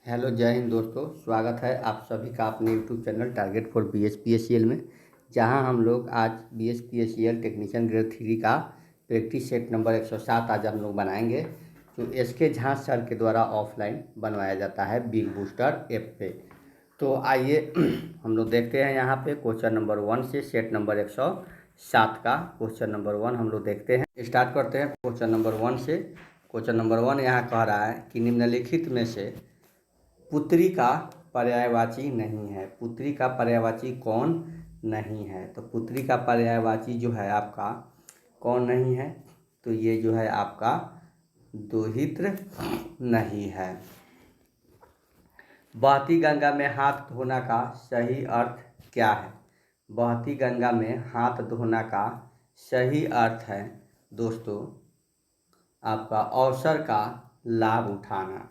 Hello, जय हिंद दोस्तों। स्वागत है आप सभी का अपने YouTube channel target for BSPSCL में, जहां हम लोग आज BSPSCL टेक्नीशियन ग्रेड 3 का प्रैक्टिस सेट नंबर 107 आज हम लोग बनाएंगे, जो SK झां सर के द्वारा ऑफलाइन बनवाया जाता है बिग बूस्टर ऐप पे। तो आइए हम लोग देखते हैं यहाँ पे क्वेश्चन नंबर 1 से सेट नंबर 107 का क्वेश्चन नंबर 1 हम लोग देखते हैं। स्टार्ट करते हैं क्वेश्चन नंबर 1 से। क्वेश्चन नंबर 1 यहाँ कह रहा है कि निम्नलिखित में से पुत्री का पर्यायवाची नहीं है। पुत्री का पर्यायवाची कौन नहीं है? तो पुत्री का पर्यायवाची जो है आपका कौन नहीं है? तो ये जो है आपका दोहित्र नहीं है। बहती गंगा में हाथ धोना का सही अर्थ क्या है? बहती गंगा में हाथ धोना का सही अर्थ है दोस्तों आपका अवसर का लाभ उठाना।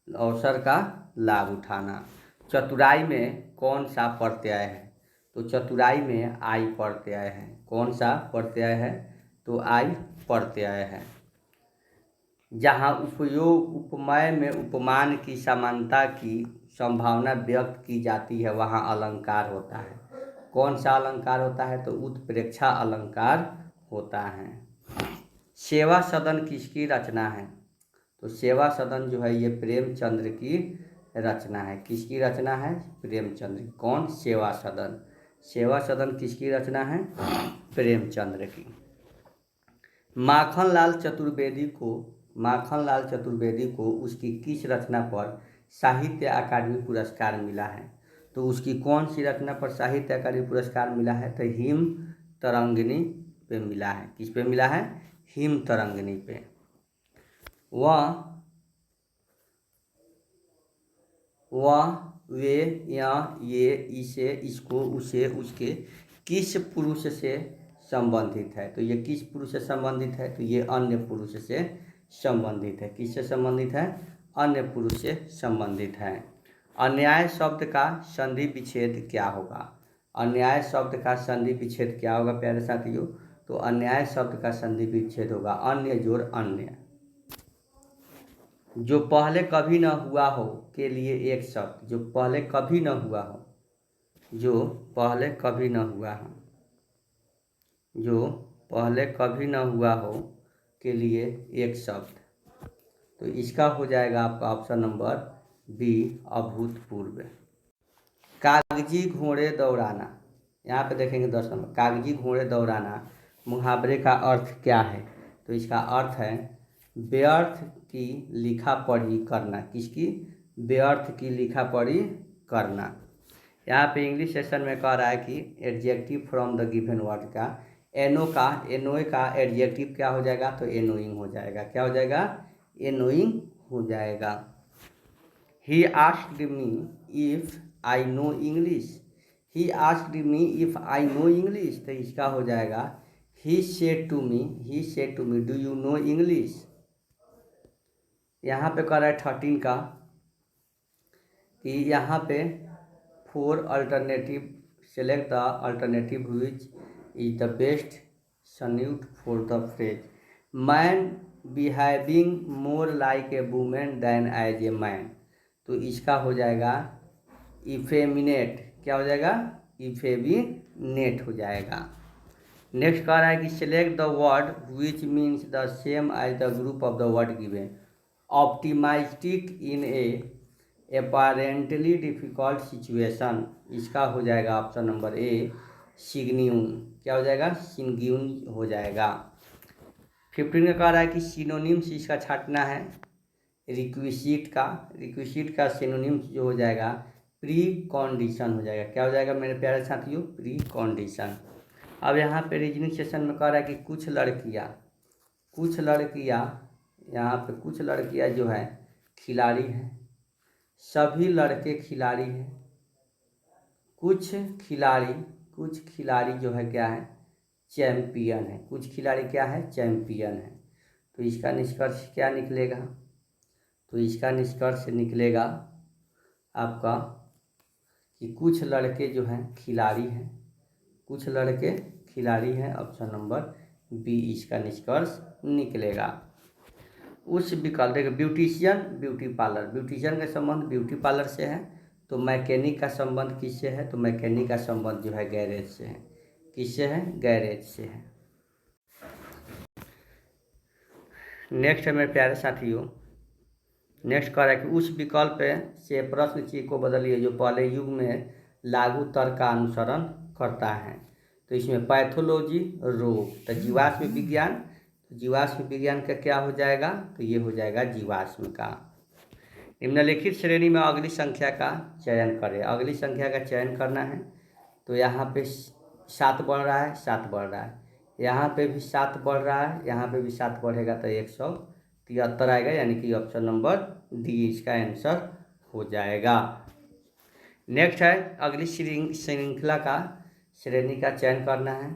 अवसर का लाभ उठाना। चतुराई में कौन सा प्रत्यय है? तो चतुराई में आई प्रत्यय है। कौन सा प्रत्यय है? तो आई प्रत्यय है। जहाँ उपयोग उपमेय में उपमान की समानता की संभावना व्यक्त की जाती है वहाँ अलंकार होता है। कौन सा अलंकार होता है? तो उत्प्रेक्षा अलंकार होता है। सेवा सदन किसकी रचना है? तो सेवा सदन जो है ये प्रेमचंद्र की रचना है। किसकी रचना है? प्रेमचंद्र। कौन? सेवा सदन। सेवा सदन किसकी रचना है? प्रेमचंद्र की। माखनलाल चतुर्वेदी को उसकी किस रचना पर साहित्य अकादमी पुरस्कार मिला है? तो उसकी कौन सी रचना पर साहित्य अकादमी पुरस्कार मिला है? तो हिम तरंगिणी पे मिला है। किस पे मिला है? हिम तरंगिणी पे। वह वे यह ये इसे इसको उसे उसके किस पुरुष से संबंधित है? तो ये किस पुरुष से संबंधित है? तो ये अन्य पुरुष से संबंधित है। किससे संबंधित है? अन्य पुरुष से संबंधित है। अन्याय शब्द का संधि विच्छेद क्या होगा? अन्याय शब्द का संधि विच्छेद क्या होगा प्यारे साथियों? तो अन्याय शब्द का संधि विच्छेद होगा अन्य जोड़ अन्य। जो पहले कभी न हुआ हो के लिए एक शब्द। जो पहले कभी न हुआ हो। जो पहले कभी न हुआ हो। जो पहले कभी न हुआ हो के लिए एक शब्द। तो इसका हो जाएगा आपका ऑप्शन नंबर बी, अभूतपूर्व। कागजी घोड़े दौड़ाना। यहाँ पे देखेंगे 10 नंबर। कागजी घोड़े दौड़ाना मुहावरे का अर्थ क्या है? तो इसका अर्थ है व्यर्थ की लिखा पढ़ी करना। किसकी? व्यर्थ की लिखा पढ़ी करना। यहाँ पे इंग्लिश सेशन में कह रहा है कि adjective from the given word का एनोए का एडजेक्टिव क्या हो जाएगा? तो एनोइंग हो जाएगा। क्या हो जाएगा? एनोइंग हो जाएगा। He asked me if I know English. He asked me if I know English. तो इसका हो जाएगा He said to me, do you know English? यहाँ पे कह रहा है 13 का कि यहाँ पे four alternative select the alternative which is the best substitute for the phrase man behaving more like a women than as a man. तो इसका हो जाएगा इफेमिनेट। क्या हो जाएगा? इफेमिनेट हो जाएगा। नेक्स्ट कह रहा है कि select the word which means the same as the group of the word given. Optimistic in a apparently difficult situation. इसका हो जाएगा ऑप्शन नंबर ए, सिग्न्यून। क्या हो जाएगा? सिग्न्यून हो जाएगा। 15 का कह रहा है कि सिनोनिम्स इसका छांटना है रिक्विजिट का सिनोनिम्स जो हो जाएगा प्री कंडीशन हो जाएगा। क्या हो जाएगा मेरे प्यारे साथियों? Pre condition. अब यहाँ पे रीजनिंग सेशन में कह रहा है कि कुछ लड़कियाँ यहाँ पे कुछ लड़कियाँ जो है खिलाड़ी हैं। सभी लड़के खिलाड़ी हैं। कुछ खिलाड़ी जो है क्या है? चैंपियन है। कुछ खिलाड़ी क्या है? चैंपियन है। तो इसका निष्कर्ष क्या निकलेगा? तो इसका निष्कर्ष निकलेगा आपका कि कुछ लड़के जो हैं खिलाड़ी हैं। कुछ लड़के खिलाड़ी हैं। ऑप्शन नंबर बी इसका निष्कर्ष निकलेगा। उस विकल्प, देखिए ब्यूटिशियन ब्यूटी पार्लर, ब्यूटिशियन का संबंध ब्यूटी पार्लर से है, तो मैकेनिक का संबंध किससे है, तो मैकेनिक का संबंध जो है गैरेज से है। किससे है, गैरेज से है। नेक्स्ट है मेरे प्यारे साथियों, नेक्स्ट कह रहा है कि उस विकल्प से प्रश्न चिन्ह को बदलिए जो पहले युग में लागू तर्क का अनुसरण करता है। तो इसमें पैथोलॉजी रोग, तो जीवाश्म विज्ञान, तो जीवाश्म विज्ञान का क्या हो जाएगा, तो ये हो जाएगा जीवाश्म का। निम्नलिखित श्रेणी में अगली संख्या का चयन करें। अगली संख्या का चयन करना है, तो यहाँ पे 7 बढ़ रहा है, 7 बढ़ रहा है, यहाँ पे भी 7 बढ़ रहा है, यहाँ पे भी 7 बढ़ेगा तो 173 आएगा, यानी कि ऑप्शन नंबर डी इसका आंसर हो जाएगा। नेक्स्ट है अगली श्रृंखला का श्रेणी का चयन करना है,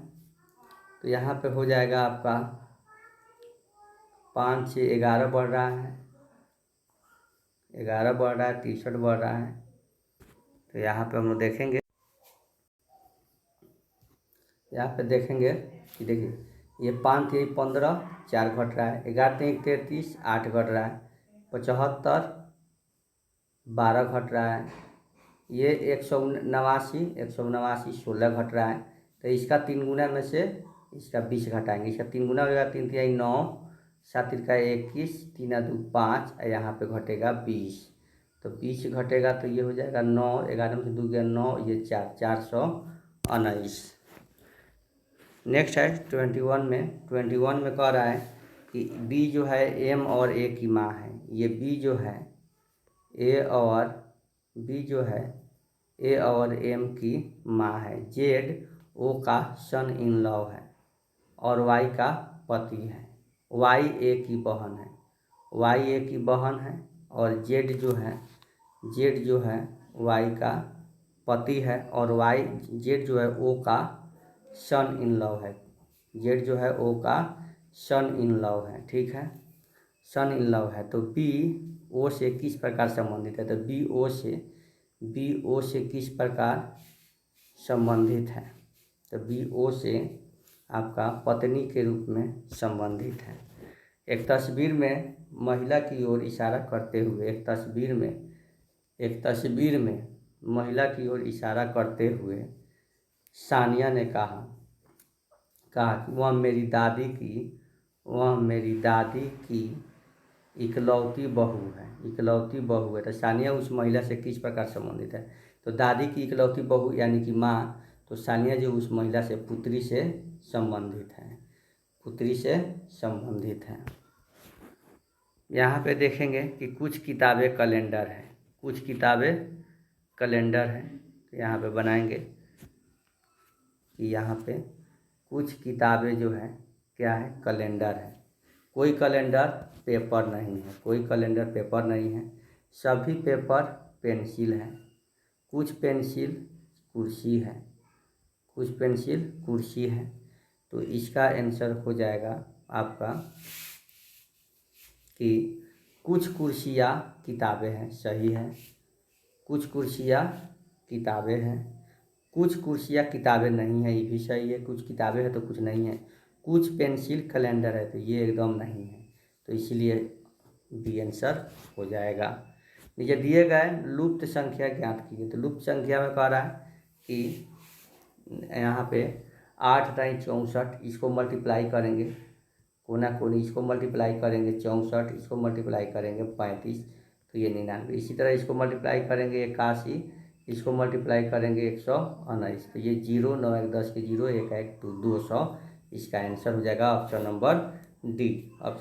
तो यहाँ पे हो जाएगा आपका 5 से 11 बढ़ रहा है, 11 बढ़ रहा है, 63 बढ़ रहा है। तो यहाँ पे हम लोग देखेंगे, यहाँ पे देखेंगे कि देखिए ये 5 3 15 4 घट रहा है, 11 3 33 8 घट रहा है, 75 12 घट रहा है, ये 189 16 घट रहा है। तो इसका 3 गुना में से इसका 20 घटाएंगे, इसका 3 गुना होगा, 3 3 9 7 3 21 3 2 5, यहाँ पे घटेगा 20, तो 20 घटेगा तो ये हो जाएगा 9, 11 में से 2 गया 9, ये 4 419। नेक्स्ट है 21 में कह रहा है कि बी जो है एम और ए की माँ है। ये बी जो है ए और बी जो है ए और एम की माँ है। जेड ओ का सन इन लॉ है और वाई का पति है। वाई ए की बहन है, वाई ए की बहन है, और जेड जो है वाई का पति है, और वाई जेड जो है ओ का सन इन लॉ है। जेड जो है ओ का सन इन लॉ है, ठीक है, सन इन लॉ है। तो बी ओ से किस प्रकार संबंधित है, तो बी ओ से किस प्रकार संबंधित है, तो बी ओ से आपका पत्नी के रूप में संबंधित है। एक तस्वीर में महिला की ओर इशारा करते हुए, एक तस्वीर में महिला की ओर इशारा करते हुए सानिया ने कहा कि वह मेरी दादी की इकलौती बहू है। तो सानिया उस महिला से किस प्रकार संबंधित है, तो दादी की इकलौती बहू यानी कि माँ, तो सानिया जो उस महिला से पुत्री से संबंधित है। यहाँ पे देखेंगे कि कुछ किताबें कैलेंडर हैं, तो यहाँ पे बनाएंगे कि यहाँ पे कुछ किताबें जो है क्या है, कैलेंडर है। कोई कैलेंडर पेपर नहीं है, सभी पेपर पेंसिल हैं। कुछ पेंसिल कुर्सी है, तो इसका आंसर हो जाएगा आपका कि कुछ कुर्सियाँ किताबें हैं, सही है। कुछ कुर्सियाँ किताबें हैं, कुछ कुर्सियाँ किताबें नहीं है, ये भी सही है। कुछ किताबें हैं तो कुछ नहीं है। कुछ पेंसिल कैलेंडर है, तो ये एकदम नहीं है, तो इसलिए बी आंसर हो जाएगा। नीचे दिए गए लुप्त संख्या ज्ञात कीजिए, तो लुप्त संख्या में कह रहा है कि यहाँ पे 8 टाइम 64, इसको मल्टीप्लाई करेंगे, कोना कोनी इसको मल्टीप्लाई करेंगे 64, इसको मल्टीप्लाई करेंगे 35, तो ये 99। इसी तरह इसको मल्टीप्लाई करेंगे 81, इसको मल्टीप्लाई करेंगे 119, तो ये 0 9 1 10 के 0 1 1 200, इसका आंसर हो जाएगा ऑप्शन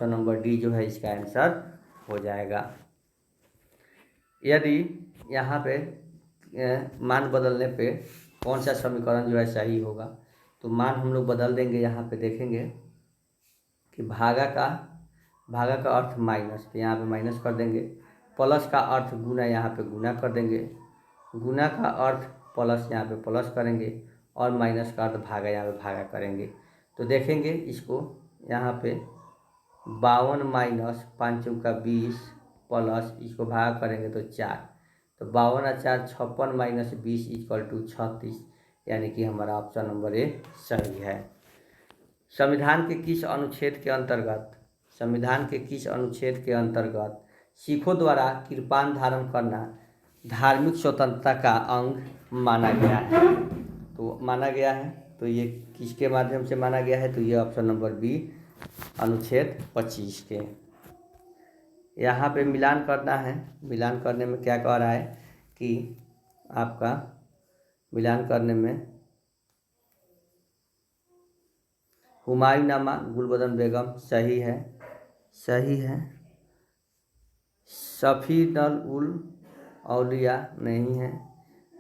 नंबर डी जो है इसका आंसर हो जाएगा। यदि यहाँ पे मान बदलने पे कौन सा समीकरण जो है सही होगा, तो मान हम लोग बदल देंगे। यहाँ पे देखेंगे कि भागा का अर्थ माइनस, तो यहाँ पे माइनस कर देंगे। प्लस का अर्थ गुना, यहाँ पे गुना कर देंगे। गुना का अर्थ प्लस, यहाँ पे प्लस करेंगे, और माइनस का अर्थ भागा, यहाँ पे भागा करेंगे। तो देखेंगे इसको, यहाँ पे 52 माइनस 5 चौका 20 प्लस इसको भागा करेंगे तो 4, तो 52 और 4 56 माइनस 20 इक्वल टू 36, यानी कि हमारा ऑप्शन नंबर ए सही है। संविधान के किस अनुच्छेद के अंतर्गत संविधान के किस अनुच्छेद के अंतर्गत सिखों द्वारा कृपान धारण करना धार्मिक स्वतंत्रता का अंग माना गया है? तो माना गया है, तो ये किसके माध्यम से माना गया है? तो ये ऑप्शन नंबर बी, अनुच्छेद 25 के। यहाँ पे मिलान करना है। मिलान करने में क्या कह रहा है कि आपका मिलान करने में हुमायूंनामा गुलबदन बेगम सही है, सही है। सफ़ीनल उल औलिया नहीं है।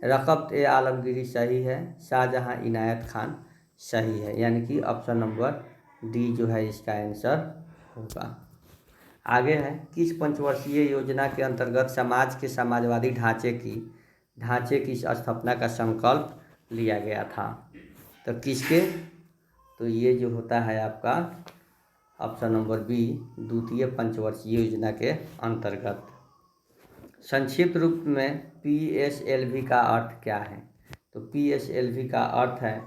रक़बत ए आलमगीरी सही है। शाहजहां इनायत खान सही है, यानी कि ऑप्शन नंबर डी जो है इसका आंसर होगा। आगे है, किस पंचवर्षीय योजना के अंतर्गत समाज के समाजवादी ढांचे की स्थापना का संकल्प लिया गया था? तो किसके? तो ये जो होता है आपका ऑप्शन नंबर बी, द्वितीय पंचवर्षीय योजना के अंतर्गत। संक्षिप्त रूप में पीएसएलवी का अर्थ क्या है? तो पीएसएलवी का अर्थ है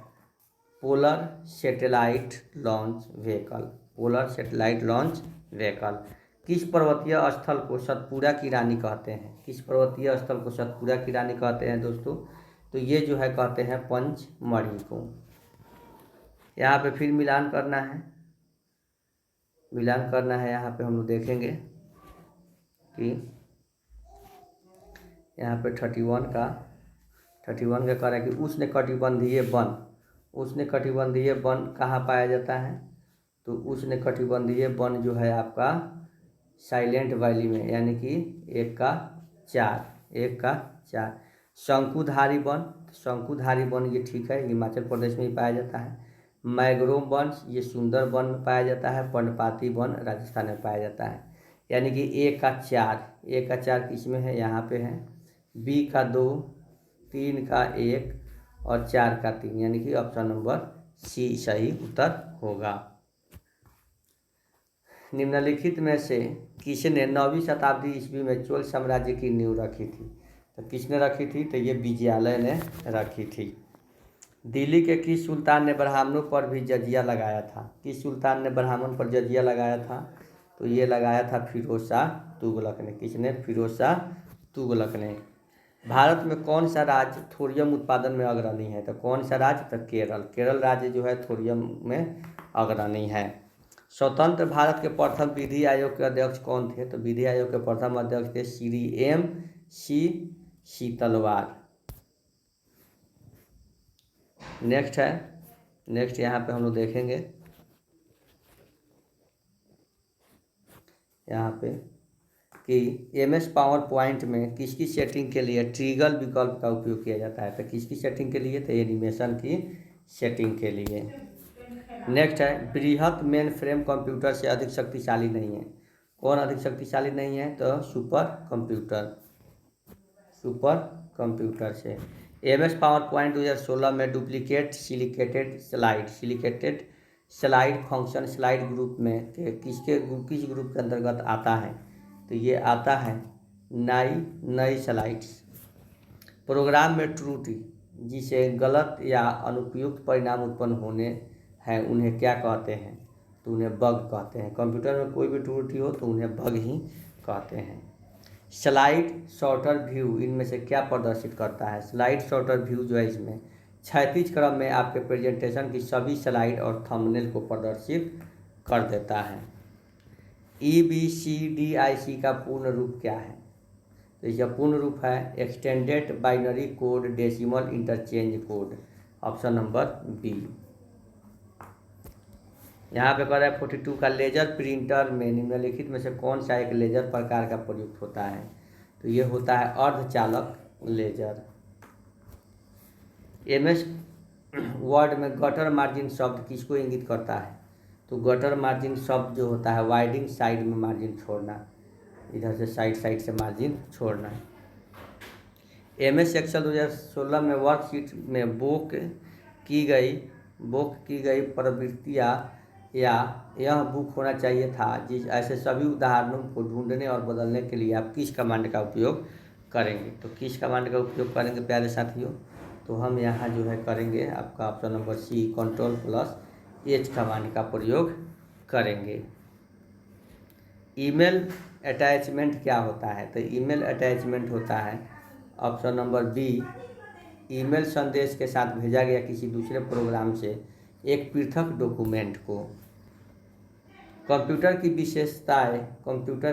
polar satellite launch vehicle. Polar satellite launch vehicle. किस पर्वतीय स्थल को सतपुड़ा की रानी कहते हैं? किस पर्वतीय स्थल को सतपुड़ा की रानी कहते हैं दोस्तों? तो ये जो है कहते हैं पंचमढ़ी को। यहाँ पे फिर मिलान करना है। मिलान करना है, यहाँ पे हम लोग देखेंगे कि यहाँ पे 31 का कह रहा है कि उष्णकटिबंधीय वन कहाँ पाया जाता है? तो उष्णकटिबंधीय वन जो है आपका साइलेंट वैली में, यानी कि 1 का 4। शंकुधारी वन ये ठीक है, हिमाचल प्रदेश में ही पाया जाता है। मैग्रोव वन ये सुंदर वन में पाया जाता है। पर्णपाती वन राजस्थान में पाया जाता है, यानी कि 1 का 4 किस में है? यहाँ पे है। बी का 2, 3 का 1 और 4 का 3, यानी कि ऑप्शन नंबर सी सही उत्तर होगा। निम्नलिखित में से किसने 9वीं शताब्दी ईस्वी में चोल साम्राज्य की नींव रखी थी? तो किसने रखी थी? तो ये विजयालय ने रखी थी। दिल्ली के किस सुल्तान ने ब्राह्मणों पर भी जजिया लगाया था? किस सुल्तान ने ब्राह्मण पर जजिया लगाया था? तो ये लगाया था फिरोज शाह तुगलक ने। किसने? फिरोज शाह तुगलक ने। भारत में कौन सा राज्य थोरियम उत्पादन में अग्रणी है? तो कौन सा राज्य? तो केरल राज्य जो है थोरियम में अग्रणी है। स्वतंत्र भारत के प्रथम विधि आयोग के अध्यक्ष कौन थे? तो विधि आयोग के प्रथम अध्यक्ष थे श्री M.C. शीतलवार। नेक्स्ट यहाँ पे हम लोग देखेंगे, यहाँ पे कि MS पावर पॉइंट में किसकी सेटिंग के लिए ट्रिगल विकल्प का उपयोग किया जाता है? तो किसकी सेटिंग के लिए? तो एनिमेशन की सेटिंग के लिए। नेक्स्ट है, बृहत मेन फ्रेम कंप्यूटर से अधिक शक्तिशाली नहीं है। कौन अधिक शक्तिशाली नहीं है? तो सुपर कंप्यूटर से। MS पावर पॉइंट 2016 में duplicate selected slide function slide group में किस ग्रुप के अंतर्गत आता है? तो ये आता है नई स्लाइड्स। प्रोग्राम में त्रुटि जिसे गलत या अनुपयुक्त परिणाम उत्पन्न होने हैं उन्हें क्या कहते हैं? तो उन्हें बग कहते हैं। कंप्यूटर में कोई भी त्रुटि हो तो उन्हें बग ही कहते हैं। स्लाइड सॉर्टर व्यू इनमें से क्या प्रदर्शित करता है? स्लाइड सॉर्टर व्यू जो है इसमें क्षैतिज क्रम में आपके प्रेजेंटेशन की सभी स्लाइड और थंबनेल को प्रदर्शित कर देता है। EBCDIC का पूर्ण रूप क्या है? तो इसका पूर्ण रूप है extended binary code decimal interchange code. Option number B. यहाँ पे कह रहा है 42 का लेजर प्रिंटर में निम्नलिखित में से कौन सा एक लेजर प्रकार का प्रयुक्त होता है? तो ये होता है अर्धचालक लेजर। MS वर्ड में गटर मार्जिन शब्द किसको इंगित करता है? तो गटर मार्जिन शब्द जो होता है वाइडिंग साइड में मार्जिन छोड़ना, इधर से साइड से मार्जिन छोड़ना। MS एक्सेल 2016 में वर्कशीट में बुक की गई प्रवृत्तियाँ या यह बुक होना चाहिए था जिस ऐसे सभी उदाहरणों को ढूंढने और बदलने के लिए आप किस कमांड का उपयोग करेंगे? तो किस कमांड का उपयोग करेंगे प्यारे साथियों? तो हम यहाँ जो है करेंगे आपका option number C Ctrl+H command का प्रयोग करेंगे। ईमेल अटैचमेंट क्या होता है? तो ईमेल अटैचमेंट होता है ऑप्शन नंबर बी, ईमेल संदेश के साथ भेजा गया किसी दूसरे प्रोग्राम से एक पृथक डॉक्यूमेंट को। कंप्यूटर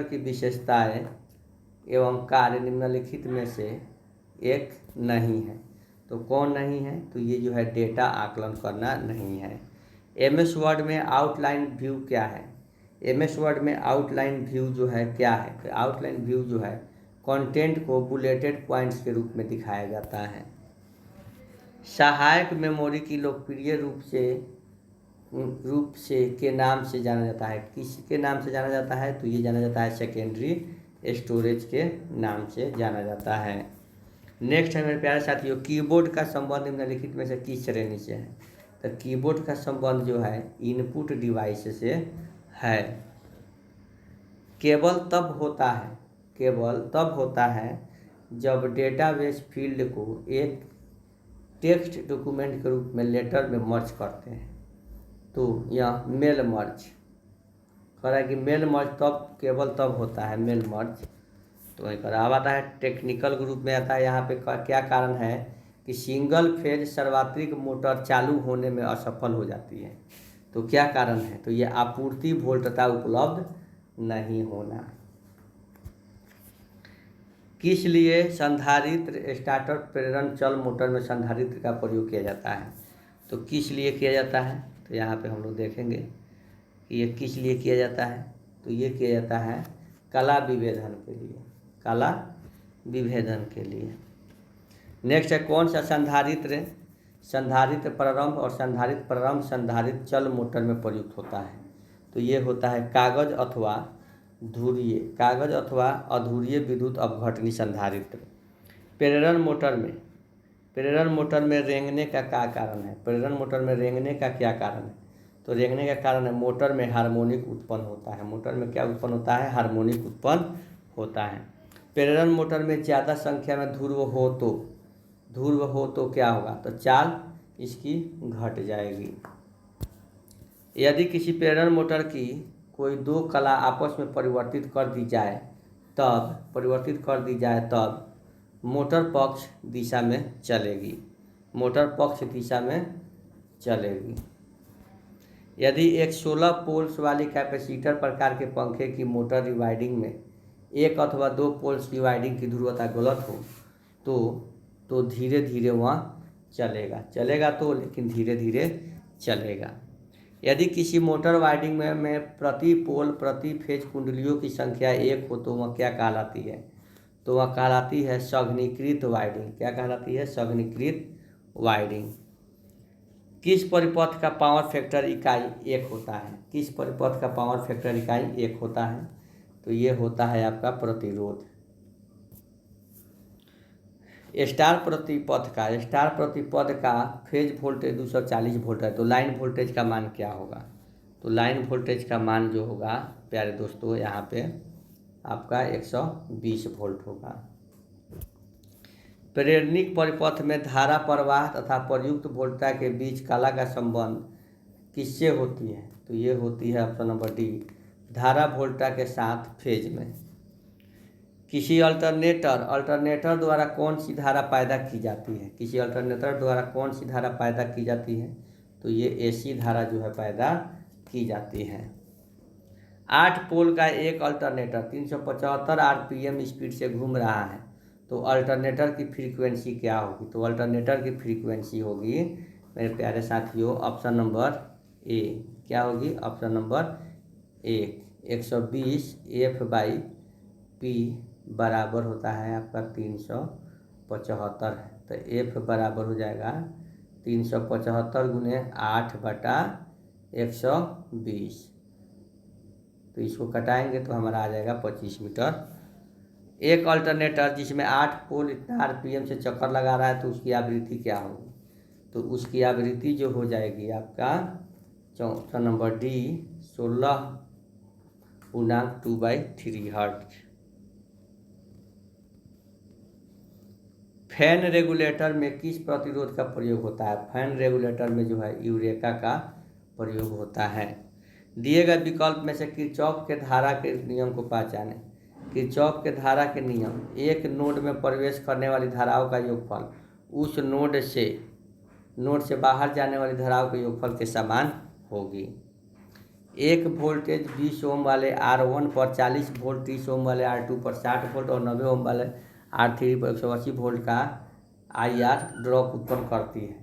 की विशेषताएं एवं कार्य निम्नलिखित में से एक नहीं है। तो कौन नहीं है? तो ये जो है डेटा आकलन करना नहीं है। एमएस वर्ड में आउटलाइन व्यू क्या है? एमएस वर्ड में आउटलाइन व्यू जो है क्या है? तो आउटलाइन व्यू जो है कंटेंट को बुलेटेड पॉइंट्स के रूप में दिखाया जाता है। सहायक मेमोरी की लोकप्रिय रूप से के नाम से जाना जाता है। किसके नाम से जाना जाता है? तो ये जाना जाता है सेकेंडरी स्टोरेज के नाम से जाना जाता है। नेक्स्ट है मेरे प्यारे साथियों, कीबोर्ड का संबंध निम्नलिखित में से किस श्रेणी से है? तो कीबोर्ड का संबंध जो है इनपुट डिवाइस से है। केवल तब होता है जब डेटाबेस फील्ड को एक टेक्स्ट डॉक्यूमेंट के रूप में लेटर में मर्ज करते हैं। तो यह मेल मर्ज कह रहा है कि मेल मर्ज केवल तब होता है मेल मर्ज। तो वहीं पर अब आता है टेक्निकल ग्रुप में आता है। यहाँ पे क्या कारण है कि सिंगल फेज सर्वात्रिक मोटर चालू होने में असफल हो जाती है। तो क्या कारण है? तो ये आपूर्ति वोल्टता उपलब्ध नहीं होना। किस लिए संधारित्र स्टार्टर प्रेरण चल मोटर में संधारित्र का प्रयोग किया जाता है? तो किस लिए किया जाता है? तो यहाँ पे हम लोग देखेंगे कि ये किस लिए किया जाता है। तो ये किया जाता है कला विभेदन के लिए, कला विभेदन के लिए। नेक्स्ट है कौन सा संधारित्र प्रारंभ और संधारित्र प्रारंभ संधारित्र चल मोटर में प्रयुक्त होता है? तो ये होता है कागज अथवा अधूरीय विद्युत अपघटनी संधारित्र। प्रेरण मोटर में रेंगने का क्या कारण है? प्रेरण मोटर में रेंगने का क्या कारण है? तो रेंगने का कारण है मोटर में हार्मोनिक उत्पन्न होता है। मोटर में क्या उत्पन्न होता है? हार्मोनिक उत्पन्न होता है। प्रेरण मोटर में ज़्यादा संख्या में ध्रुव हो तो क्या होगा? तो चाल इसकी घट जाएगी। यदि किसी प्रेरण मोटर की कोई दो कला आपस में परिवर्तित कर दी जाए तब मोटर पक्ष दिशा में चलेगी। यदि एक 16 पोल्स वाली कैपेसिटर प्रकार के पंखे की मोटर रिवाइंडिंग में एक अथवा दो पोल्स की वाइंडिंग की ध्रुवता गलत हो तो धीरे धीरे वहाँ चलेगा तो, लेकिन धीरे धीरे चलेगा। यदि किसी मोटर वाइंडिंग में प्रति पोल प्रति फेज कुंडलियों की संख्या 1 हो तो वह क्या कहलाती है? तो वह कहलाती है सघनीकृत वाइंडिंग। क्या कहलाती है? सघनीकृत वाइंडिंग। किस परिपथ का पावर फैक्टर इकाई 1 होता है? किस परिपथ का पावर फैक्टर इकाई 1 होता है? तो ये होता है आपका प्रतिरोध। स्टार प्रतिपद का फेज वोल्टेज 240 वोल्ट है। तो लाइन वोल्टेज का मान क्या होगा? तो लाइन वोल्टेज का मान जो होगा प्यारे दोस्तों यहाँ पे आपका 120 वोल्ट होगा। प्रेरणिक परिपथ में धारा प्रवाह तथा प्रयुक्त वोल्टता के बीच कला का संबंध किससे होती है? तो ये होती है ऑप्शन नंबर डी, धारा वोल्टता के साथ फेज में। किसी अल्टरनेटर द्वारा कौन सी धारा पैदा की जाती है? किसी अल्टरनेटर द्वारा कौन सी धारा पैदा की जाती है? तो ये एसी धारा जो है पैदा की जाती है। 8 पोल का एक अल्टरनेटर 375 आरपीएम स्पीड से घूम रहा है तो अल्टरनेटर की फ्रीक्वेंसी क्या होगी? तो अल्टरनेटर की फ्रीक्वेंसी होगी मेरे प्यारे साथियों ऑप्शन नंबर ए। क्या होगी? ऑप्शन नंबर ए 120 F/P बराबर होता है आपका 375 है। तो F बराबर हो जाएगा 375 गुने 8/120। तो इसको कटाएंगे तो हमारा आ जाएगा 25 मीटर। एक अल्टरनेटर जिसमें 8 पोल इतना आरपीएम से चक्कर लगा रहा है तो उसकी आवृत्ति क्या होगी? तो उसकी आवृत्ति जो हो जाएगी आपका option number D 16.2/3 hertz. Fan regulator में किस प्रतिरोध का प्रयोग होता है? फैन रेगुलेटर में जो है यूरेका का प्रयोग होता है। दिए गए विकल्प में से किरचॉफ के धारा के नियम को पहचानें। किरचॉफ के धारा के नियम, एक नोड में प्रवेश करने वाली धाराओं का योगफल उस नोड से बाहर जाने वाली धाराओं के योगफल के समान होगी। एक वोल्टेज 20 ओम वाले R1 पर 40 वोल्ट, 30 ओम वाले R2 पर 60 वोल्ट और 90 ओम वाले R3 पर 180 वोल्ट का IR ड्रॉप उत्पन्न करती है।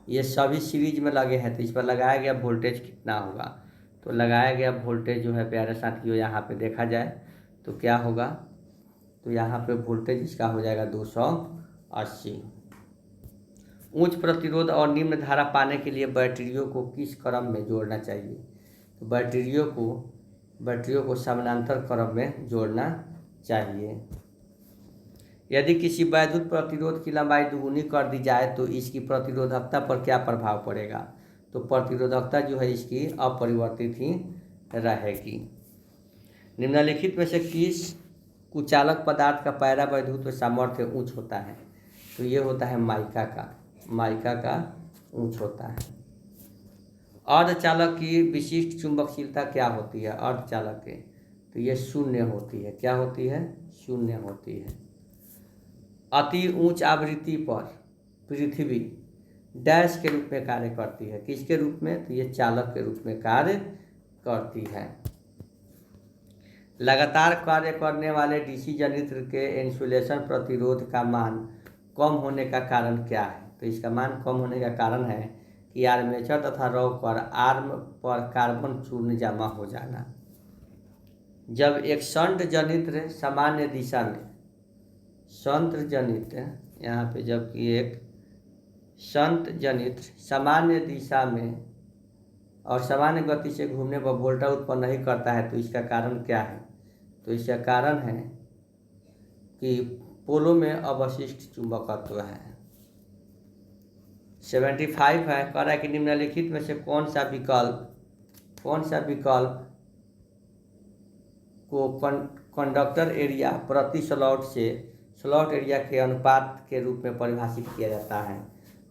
ये सभी सीरीज में लगे हैं, तो इस पर लगाया गया वोल्टेज कितना होगा? तो लगाया गया वोल्टेज जो है प्यारे साथियों, यहाँ पे देखा जाए तो क्या होगा, तो यहाँ पे वोल्टेज इसका हो जाएगा 280। उच्च प्रतिरोध और निम्न धारा पाने के लिए बैटरियों को किस क्रम में जोड़ना चाहिए? तो बैटरियों को समानांतर क्रम में जोड़ना चाहिए। यदि किसी वैद्युत प्रतिरोध की लंबाई दुगुनी कर दी जाए तो इसकी प्रतिरोधकता पर क्या प्रभाव पड़ेगा? तो प्रतिरोधकता जो है इसकी अपरिवर्तित ही रहेगी। निम्नलिखित में से किस कुचालक पदार्थ का पैरा वैद्युत सामर्थ्य उच्च होता है? तो ये होता है माइका का उच्च होता है। अर्धचालक की विशिष्ट चुंबकशीलता क्या होती है? अर्धचालक के, तो ये शून्य होती है। क्या होती है? शून्य होती है। अति उच्च आवृत्ति पर पृथ्वी डैश के रूप में कार्य करती है। किसके रूप में? तो ये चालक के रूप में कार्य करती है। लगातार कार्य करने वाले डीसी जनरेटर के इंसुलेशन प्रतिरोध का मान कम होने का कारण क्या है? तो इसका मान कम होने का कारण है कि आर्मेचर तथा रॉ पर आर्म पर कार्बन चूर्ण जमा हो जाना। जब एक शंट जनित्र सामान्य दिशा में, शंट जनित्र यहाँ पे, जबकि एक शंट जनित्र सामान्य दिशा में और सामान्य गति से घूमने पर वोल्टा उत्पन्न नहीं करता है, तो इसका कारण क्या है? तो इसका कारण है कि पोलो में अवशिष्ट चुंबकत्व है। 75 है, कह रहा है कि निम्नलिखित में से कौन सा विकल्प को कंडक्टर एरिया प्रति स्लॉट एरिया के अनुपात के रूप में परिभाषित किया जाता है?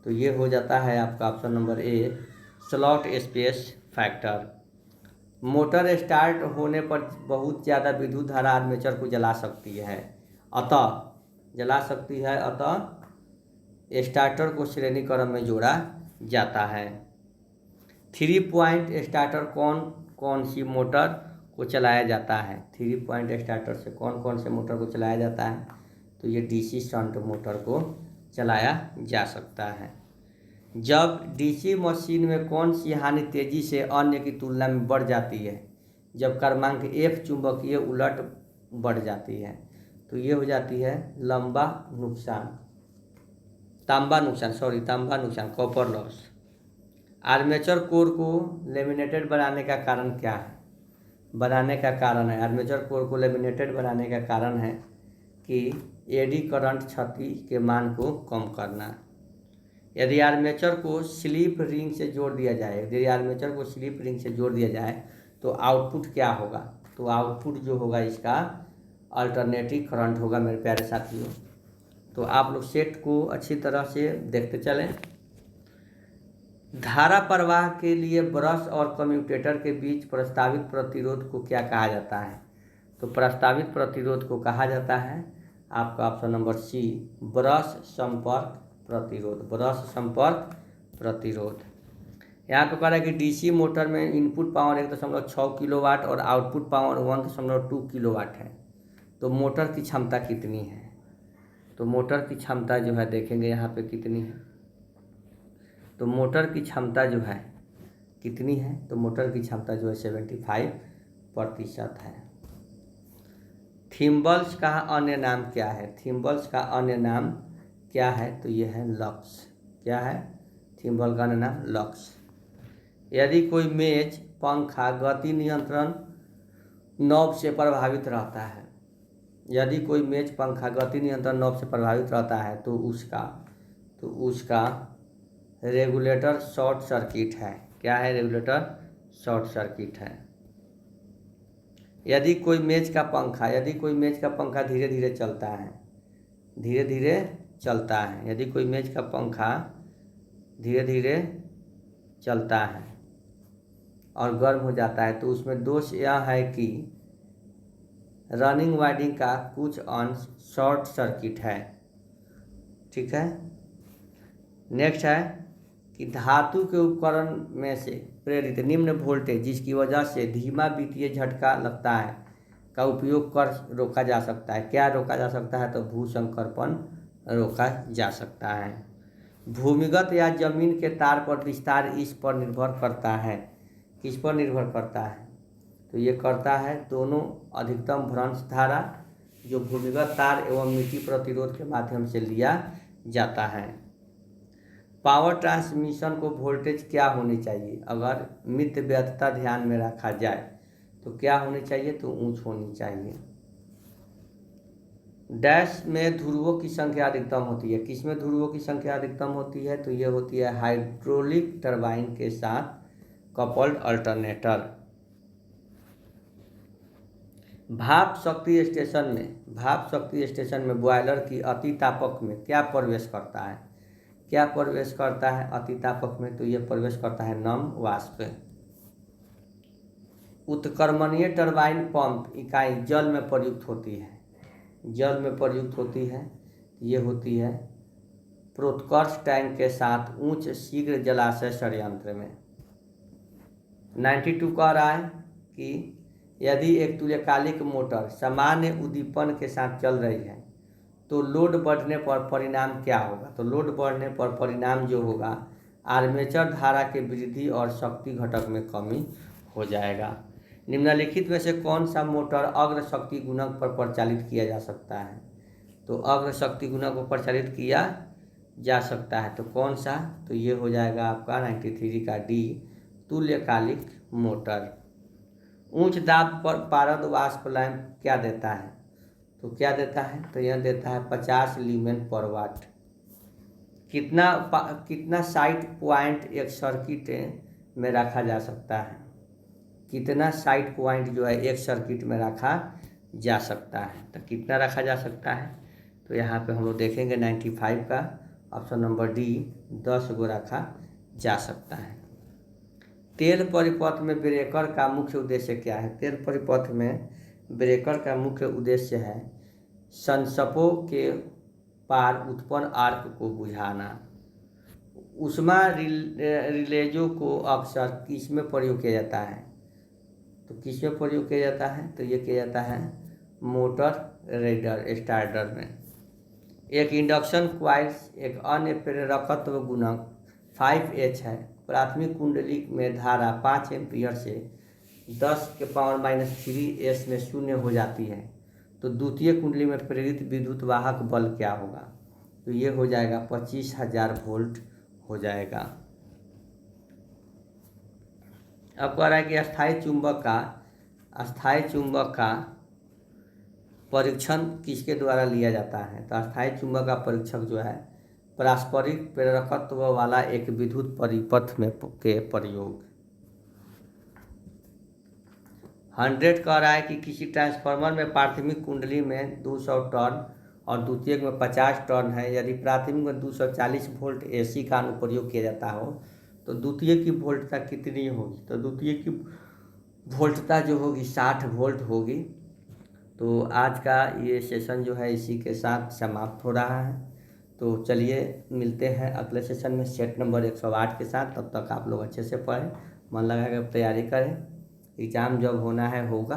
तो ये हो जाता है आपका option number A, slot space factor. Motor start होने पर बहुत ज़्यादा विद्युत धारा आर्मेचर को जला सकती है, अतः स्टार्टर को श्रेणी क्रम में जोड़ा जाता है। 3 पॉइंट स्टार्टर कौन सी मोटर को चलाया जाता है? 3 पॉइंट स्टार्टर से कौन से मोटर को चलाया जाता है? तो ये डीसी शंट मोटर को चलाया जा सकता है। जब डीसी मशीन में कौन सी हानि तेजी से अन्य की तुलना में बढ़ जाती है? जब क्रमांक F चुंबकीय उलट बढ़ जाती है, तो ये हो जाती है तांबा नुकसान, कॉपर लॉस। आर्मेचर कोर को लेमिनेटेड बनाने का कारण क्या है? आर्मेचर कोर को लेमिनेटेड बनाने का कारण है कि एडी करंट क्षति के मान को कम करना। यदि आर्मेचर को स्लिप रिंग से जोड़ दिया जाए तो आउटपुट क्या होगा? तो आउटपुट जो होगा इसका अल्टरनेटिव करंट होगा मेरे प्यारे साथियों। तो आप लोग सेट को अच्छी तरह से देखते चलें। धारा प्रवाह के लिए ब्रश और कम्यूटेटर के बीच प्रस्तावित प्रतिरोध को क्या कहा जाता है? तो प्रस्तावित प्रतिरोध को कहा जाता है आपका ऑप्शन नंबर सी, ब्रश संपर्क प्रतिरोध। यहाँ पे कह रहा है कि डीसी मोटर में इनपुट पावर 1.6 किलोवाट और आउटपुट पावर 1.2 किलोवाट है। तो मोटर की क्षमता कितनी है? तो मोटर की क्षमता जो है देखेंगे यहाँ पे कितनी है। तो मोटर की क्षमता जो है कितनी है? तो मोटर की क्षमता जो है 75% है। थिम्बल्स का अन्य नाम क्या है? तो ये है लक्स। क्या है? थिम्बल का अन्य नाम लक्स। यदि कोई मेज पंखा गति नियंत्रण नॉब से प्रभावित रहता है तो उसका रेगुलेटर शॉर्ट सर्किट है। क्या है? रेगुलेटर शॉर्ट सर्किट है। यदि कोई मेज का पंखा धीरे धीरे चलता है, यदि कोई मेज का पंखा धीरे धीरे चलता है और गर्म हो जाता है तो उसमें दोष यह है कि रनिंग वायरिंग का कुछ अंश शॉर्ट सर्किट है। ठीक है। नेक्स्ट है कि धातु के उपकरण में से प्रेरित निम्न वोल्टेज जिसकी वजह से धीमा विद्युतीय झटका लगता है का उपयोग कर रोका जा सकता है। क्या रोका जा सकता है? तो भूसंकर्पण रोका जा सकता है। भूमिगत या जमीन के तार पर विस्तार इस पर निर्भर करता है। किस पर निर्भर करता है? तो ये करता है दोनों अधिकतम भ्रंश धारा जो भूमिगत तार एवं मिट्टी प्रतिरोध के माध्यम से लिया जाता है। पावर ट्रांसमिशन को वोल्टेज क्या होनी चाहिए? अगर मित व्यर्थता ध्यान में रखा जाए तो क्या होनी चाहिए? तो ऊंच होनी चाहिए। डैश में ध्रुवों की संख्या अधिकतम होती है। किसमें ध्रुवों की संख्या अधिकतम होती है? तो ये होती है हाइड्रोलिक टरबाइन के साथ कपल्ड अल्टरनेटर। भाप शक्ति स्टेशन में बॉयलर की अतितापक में क्या प्रवेश करता है? क्या प्रवेश करता है अतितापक में? तो यह प्रवेश करता है नम वाष्प। उत्क्रमणीय टरबाइन पंप इकाई जल में प्रयुक्त होती है। ये होती है प्रोत्कर्ष टैंक के साथ उच्च शीघ्र जलाशय संयंत्र में। 92 कह रहा है कि यदि एक तुल्यकालिक मोटर सामान्य उद्दीपन के साथ चल रही है तो लोड बढ़ने पर परिणाम क्या होगा? तो लोड बढ़ने पर परिणाम जो होगा आर्मेचर धारा के वृद्धि और शक्ति घटक में कमी हो जाएगा। निम्नलिखित में से कौन सा मोटर अग्र शक्ति गुणक पर परिचालित किया जा सकता है? तो अग्र शक्ति गुणक पर परिचालित किया जा सकता है तो कौन सा? तो ये हो जाएगा आपका 93 का डी, तुल्यकालिक मोटर। उच्च दाब पर पारद वाष्प लैंप क्या देता है? तो क्या देता है? तो यह देता है 50 ल्यूमेन पर वाट। कितना साइट पॉइंट एक सर्किट में रखा जा सकता है? कितना साइट पॉइंट जो है एक सर्किट में रखा जा सकता है? तो कितना रखा जा सकता है? तो यहाँ पे हम लोग देखेंगे 95 का ऑप्शन नंबर डी 10 गो रखा जा सकता है। तेल परिपथ में ब्रेकर का मुख्य उद्देश्य क्या है? तेल परिपथ में ब्रेकर का मुख्य उद्देश्य है संसपों के पार उत्पन्न आर्क को बुझाना। ऊष्मा रिलेजों को अक्सर किस में प्रयोग किया जाता है? तो किस में प्रयोग किया जाता है? तो ये किया जाता है मोटर स्टार्टर में। एक इंडक्शन कॉइल एक अन्य प्रेरकत्व गुणक 5H है। प्राथमिक कुंडली में धारा 5 एम्पीयर से 10⁻³ में शून्य हो जाती है तो द्वितीय कुंडली में प्रेरित विद्युत वाहक बल क्या होगा? तो ये हो जाएगा 25,000 वोल्ट हो जाएगा। अब कह रहा है कि अस्थायी चुंबक का परीक्षण किसके द्वारा लिया जाता है? तो अस्थायी चुंबक का परीक्षक जो है पारस्परिक प्रेरकत्व वाला एक विद्युत परिपथ में के प्रयोग। 100 कह रहा है कि किसी ट्रांसफार्मर में प्राथमिक कुंडली में 200 टर्न और द्वितीयक में 50 टर्न है। यदि प्राथमिक में 240 वोल्ट AC का अनुप्रयोग किया जाता हो तो द्वितीय की वोल्टता कितनी होगी? तो द्वितीय की वोल्टता जो होगी 60 वोल्ट होगी। तो आज का ये सेशन जो है इसी के साथ समाप्त हो रहा है। तो चलिए मिलते हैं अगले सेशन में सेट नंबर 108 के साथ। तब तक आप लोग अच्छे से पढ़ें, मन लगा कर तैयारी करें। एग्ज़ाम जब होना है होगा,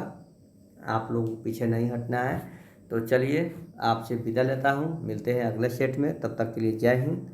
आप लोग पीछे नहीं हटना है। तो चलिए आपसे विदा लेता हूँ, मिलते हैं अगले सेट में। तब तक के लिए जय हिंद।